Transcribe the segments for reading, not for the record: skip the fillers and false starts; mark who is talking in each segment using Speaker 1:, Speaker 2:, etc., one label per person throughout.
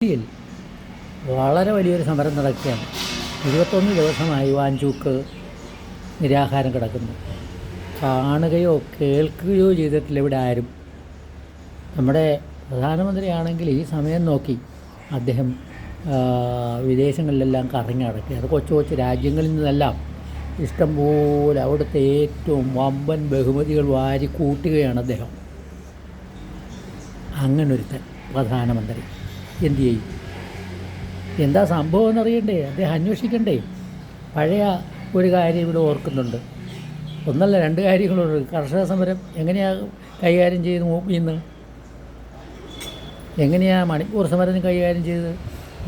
Speaker 1: ഇന്ത്യയിൽ വളരെ വലിയൊരു സമരം നടക്കുകയാണ്. 21 ദിവസമായി വാഞ്ചൂക്ക് നിരാഹാരം കിടക്കുന്നു. കാണുകയോ കേൾക്കുകയോ ചെയ്തിട്ടില്ല ഇവിടെ ആരും. നമ്മുടെ പ്രധാനമന്ത്രിയാണെങ്കിൽ ഈ സമയം നോക്കി അദ്ദേഹം വിദേശങ്ങളിലെല്ലാം കറങ്ങി നടക്കുക. അത് കൊച്ചു കൊച്ചു രാജ്യങ്ങളിൽ നിന്നെല്ലാം ഇഷ്ടംപോലെ അവിടുത്തെ ഏറ്റവും വമ്പൻ ബഹുമതികൾ വാരി കൂട്ടുകയാണ് അദ്ദേഹം. അങ്ങനൊരുത്തൻ പ്രധാനമന്ത്രി എന്തു ചെയ്യും? എന്താ സംഭവം എന്നറിയണ്ടേ? അദ്ദേഹം അന്വേഷിക്കണ്ടേ? പഴയ ഒരു കാര്യം ഇവിടെ ഓർക്കുന്നുണ്ട്. ഒന്നല്ല രണ്ട് കാര്യങ്ങളുണ്ട്. കർഷക സമരം എങ്ങനെയാണ് കൈകാര്യം ചെയ്ത് ഇന്ന്, എങ്ങനെയാണ് മണിപ്പൂർ സമരം കൈകാര്യം ചെയ്തത്?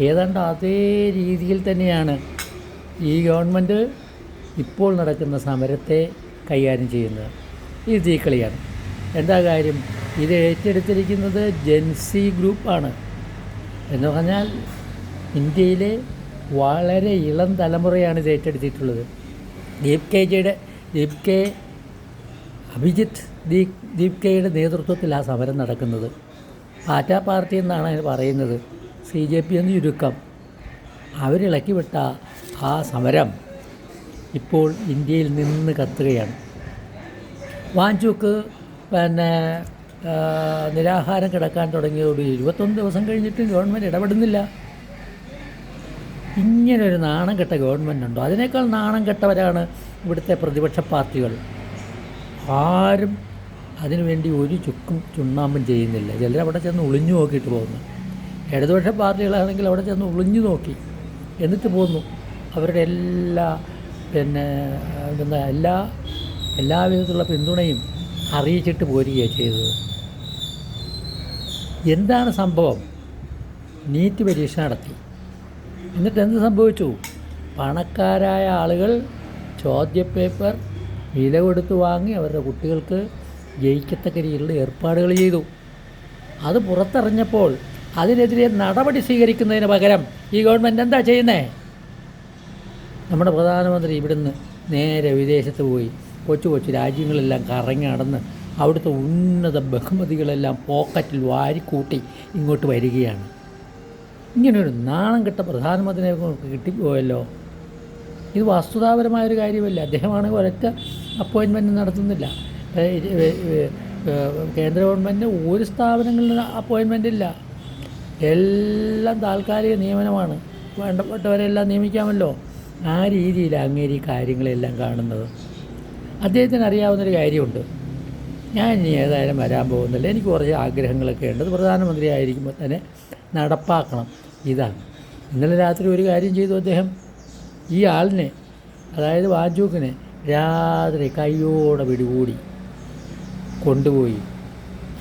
Speaker 1: ഏതാണ്ട് അതേ രീതിയിൽ തന്നെയാണ് ഈ ഗവൺമെൻറ് ഇപ്പോൾ നടക്കുന്ന സമരത്തെ കൈകാര്യം ചെയ്യുന്നത്. ഇത് തീക്കളിയാണ്. എന്താ കാര്യം? ഇത് ഏറ്റെടുത്തിരിക്കുന്നത് ജെൻസി ഗ്രൂപ്പാണ്. എന്ന് പറഞ്ഞാൽ ഇന്ത്യയിലെ വളരെ ഇളം തലമുറയാണ് ഇത് ഏറ്റെടുത്തിട്ടുള്ളത്. അഭിജിത്ത് ദീപ് കെയുടെ നേതൃത്വത്തിൽ ആ സമരം നടക്കുന്നത്. പാറ്റ പാർട്ടി എന്നാണ് അതിന് പറയുന്നത്, CJP എന്ന് ചുരുക്കം. അവരിളക്കി വിട്ട ആ സമരം ഇപ്പോൾ ഇന്ത്യയിൽ നിന്ന് കത്തുകയാണ്. വാഞ്ചൂക്ക് നിരാഹാരം കിടക്കാൻ തുടങ്ങിയതോട് 21 ദിവസം കഴിഞ്ഞിട്ടും ഗവൺമെൻറ് ഇടപെടുന്നില്ല. ഇങ്ങനൊരു നാണം കെട്ട ഗവൺമെൻറ് ഉണ്ടോ? അതിനേക്കാൾ നാണം കെട്ടവരാണ് ഇവിടുത്തെ പ്രതിപക്ഷ പാർട്ടികൾ. ആരും അതിനുവേണ്ടി ഒരു ചുക്കും ചുണ്ണാമ്പും ചെയ്യുന്നില്ല. ചിലർ അവിടെ ചെന്ന് ഒളിഞ്ഞു നോക്കിയിട്ട് പോകുന്നു. ഇടതുപക്ഷ പാർട്ടികളാണെങ്കിൽ അവിടെ ചെന്ന് ഒളിഞ്ഞു നോക്കി എന്നിട്ട് പോന്നു. അവരുടെ എല്ലാവിധത്തിലുള്ള പിന്തുണയും അറിയിച്ചിട്ട് പോരുകയാണ് ചെയ്തത്. എന്താണ് സംഭവം? നീറ്റ് പരീക്ഷ നടത്തി. എന്നിട്ട് എന്ത് സംഭവിച്ചു? പണക്കാരായ ആളുകൾ ചോദ്യപേപ്പർ വില കൊടുത്ത് വാങ്ങി അവരുടെ കുട്ടികൾക്ക് ജയിക്കത്തക്ക രീതിയിലുള്ള ഏർപ്പാടുകൾ ചെയ്തു. അത് പുറത്തറിഞ്ഞപ്പോൾ അതിനെതിരെ നടപടി സ്വീകരിക്കുന്നതിന് പകരം ഈ ഗവൺമെൻറ് എന്താ ചെയ്യുന്നത്? നമ്മുടെ പ്രധാനമന്ത്രി ഇവിടുന്ന് നേരെ വിദേശത്ത് പോയി കൊച്ചു കൊച്ചു രാജ്യങ്ങളെല്ലാം കറങ്ങി നടന്ന് അവിടുത്തെ ഉന്നത ബഹുമതികളെല്ലാം പോക്കറ്റിൽ വാരിക്കൂട്ടി ഇങ്ങോട്ട് വരികയാണ്. ഇങ്ങനൊരു നാണം കെട്ട പ്രധാനമന്ത്രിയെ കിട്ടിപ്പോയല്ലോ. ഇത് വസ്തുതാപരമായൊരു കാര്യമല്ല. അദ്ദേഹമാണെങ്കിൽ ഒരൊറ്റ അപ്പോയിൻമെൻറ്റ് നടത്തുന്നില്ല. കേന്ദ്ര ഗവൺമെൻറ് ഒരു സ്ഥാപനങ്ങളിൽ അപ്പോയിൻമെൻ്റ് ഇല്ല. എല്ലാം താൽക്കാലിക നിയമനമാണ്. വേണ്ടപ്പെട്ടവരെല്ലാം നിയമിക്കാമല്ലോ. ആ രീതിയിലാണ് അങ്ങേര് ഈ കാര്യങ്ങളെല്ലാം കാണുന്നത്. അദ്ദേഹത്തിന് അറിയാവുന്നൊരു കാര്യമുണ്ട്. ഞാൻ ഇനി ഏതായാലും വരാൻ പോകുന്നില്ല, എനിക്ക് കുറച്ച് ആഗ്രഹങ്ങളൊക്കെ ഉണ്ട്, അത് പ്രധാനമന്ത്രി ആയിരിക്കുമ്പോൾ തന്നെ നടപ്പാക്കണം. ഇതാണ്. ഇന്നലെ രാത്രി ഒരു കാര്യം ചെയ്തു അദ്ദേഹം. ഈ ആളിനെ, അതായത് വാഞ്ചൂക്കിനെ, രാത്രി കയ്യോടെ പിടികൂടി കൊണ്ടുപോയി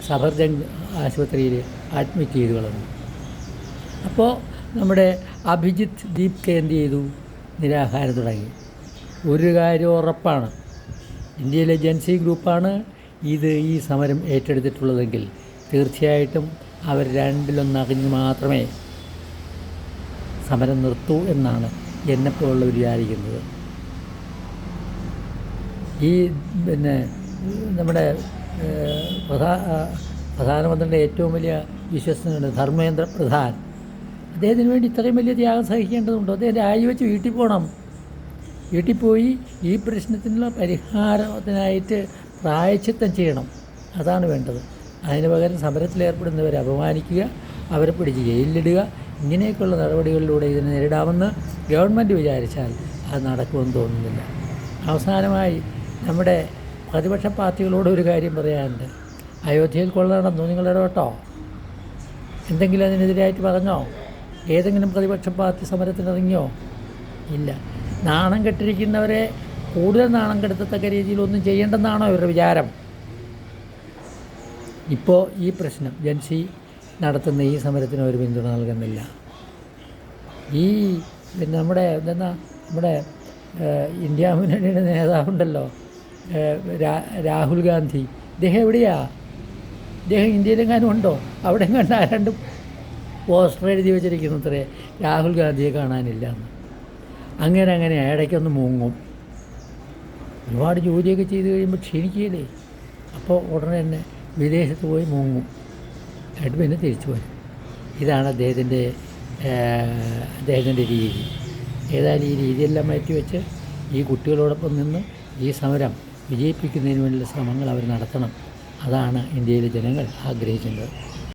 Speaker 1: സഫർജംഗ് ആശുപത്രിയിൽ അഡ്മിറ്റ് ചെയ്ത് കളഞ്ഞു. അപ്പോൾ നമ്മുടെ അഭിജിത്ത് ദീപ് കെ എന്ത് ചെയ്തു? നിരാഹാരം തുടങ്ങി. ഒരു കാര്യം ഉറപ്പാണ്, ഇന്ത്യയിലെ ജെൻസി ഗ്രൂപ്പാണ് ഈ സമരം ഏറ്റെടുത്തിട്ടുള്ളതെങ്കിൽ തീർച്ചയായിട്ടും അവർ രണ്ടിലൊന്നറിഞ്ഞ് മാത്രമേ സമരം നിർത്തൂ എന്നാണ് എന്നെപ്പോലുള്ളവർ വിചാരിക്കുന്നത്. നമ്മുടെ പ്രധാനമന്ത്രിയുടെ ഏറ്റവും വലിയ വിശ്വസ്തനാണ് ധർമ്മേന്ദ്ര പ്രധാൻ. അദ്ദേഹത്തിന് വേണ്ടി ഇത്രയും വലിയ ത്യാഗം സഹിക്കേണ്ടതുണ്ടോ? അദ്ദേഹം രാജിവെച്ച് വീട്ടിൽ പോകണം. വീട്ടിൽ പോയി ഈ പ്രശ്നത്തിനുള്ള പരിഹാരത്തിനായിട്ട് പ്രായശ്ചിത്തം ചെയ്യണം. അതാണ് വേണ്ടത്. അതിന് പകരം സമരത്തിലേർപ്പെടുന്നവരെ അപമാനിക്കുക, അവരെ പിടിച്ച് ജയിലിലിടുക, ഇങ്ങനെയൊക്കെയുള്ള നടപടികളിലൂടെ ഇതിനെ നേരിടാമെന്ന് ഗവൺമെൻറ് വിചാരിച്ചാൽ അത് നടക്കുമെന്ന് തോന്നുന്നില്ല. അവസാനമായി നമ്മുടെ പ്രതിപക്ഷ പാർട്ടികളോട് ഒരു കാര്യം പറയാനുണ്ട്. അയോധ്യയിൽ കൊള്ള നടന്നു, നിങ്ങൾ ഇടപെട്ടോ? എന്തെങ്കിലും അതിനെതിരായിട്ട് പറഞ്ഞോ? ഏതെങ്കിലും പ്രതിപക്ഷ പാർട്ടി സമരത്തിനിറങ്ങിയോ? ഇല്ല. നാണം കെട്ടിരിക്കുന്നവരെ കൂടുതൽ നാണം കെടുത്തത്തക്ക രീതിയിലൊന്നും ചെയ്യേണ്ടെന്നാണോ ഇവരുടെ വിചാരം? ഇപ്പോൾ ഈ പ്രശ്നം ജെൻസി നടത്തുന്ന ഈ സമരത്തിന് ഒരു പിന്തുണ നൽകുന്നില്ല. നമ്മുടെ ഇന്ത്യ മുന്നണിയുടെ നേതാവുണ്ടല്ലോ, രാഹുൽ ഗാന്ധി, ഇദ്ദേഹം എവിടെയാ? ഇദ്ദേഹം ഇന്ത്യയിലെങ്ങാനും ഉണ്ടോ? അവിടെ കണ്ട് ആരാണ്ട് പോസ്റ്റർ എഴുതി വെച്ചിരിക്കുന്നത്രേ രാഹുൽ ഗാന്ധിയെ കാണാനില്ല എന്ന്. അങ്ങനെ ഇടയ്ക്കൊന്ന് മുങ്ങും. ഒരുപാട് ജോലിയൊക്കെ ചെയ്ത് കഴിയുമ്പോൾ ക്ഷീണിക്കുകയില്ലേ? അപ്പോൾ ഉടനെ തന്നെ വിദേശത്ത് പോയി മുങ്ങും. എന്നിട്ട് പിന്നെ തിരിച്ചു വരും. ഇതാണ് അദ്ദേഹത്തിൻ്റെ രീതി. ഏതായാലും ഈ രീതിയെല്ലാം മാറ്റിവെച്ച് ഈ കുട്ടികളോടൊപ്പം നിന്ന് ഈ സമരം വിജയിപ്പിക്കുന്നതിന് വേണ്ടിയുള്ള ശ്രമങ്ങൾ അവർ നടത്തണം. അതാണ് ഇന്ത്യയിലെ ജനങ്ങൾ ആഗ്രഹിക്കുന്നത്.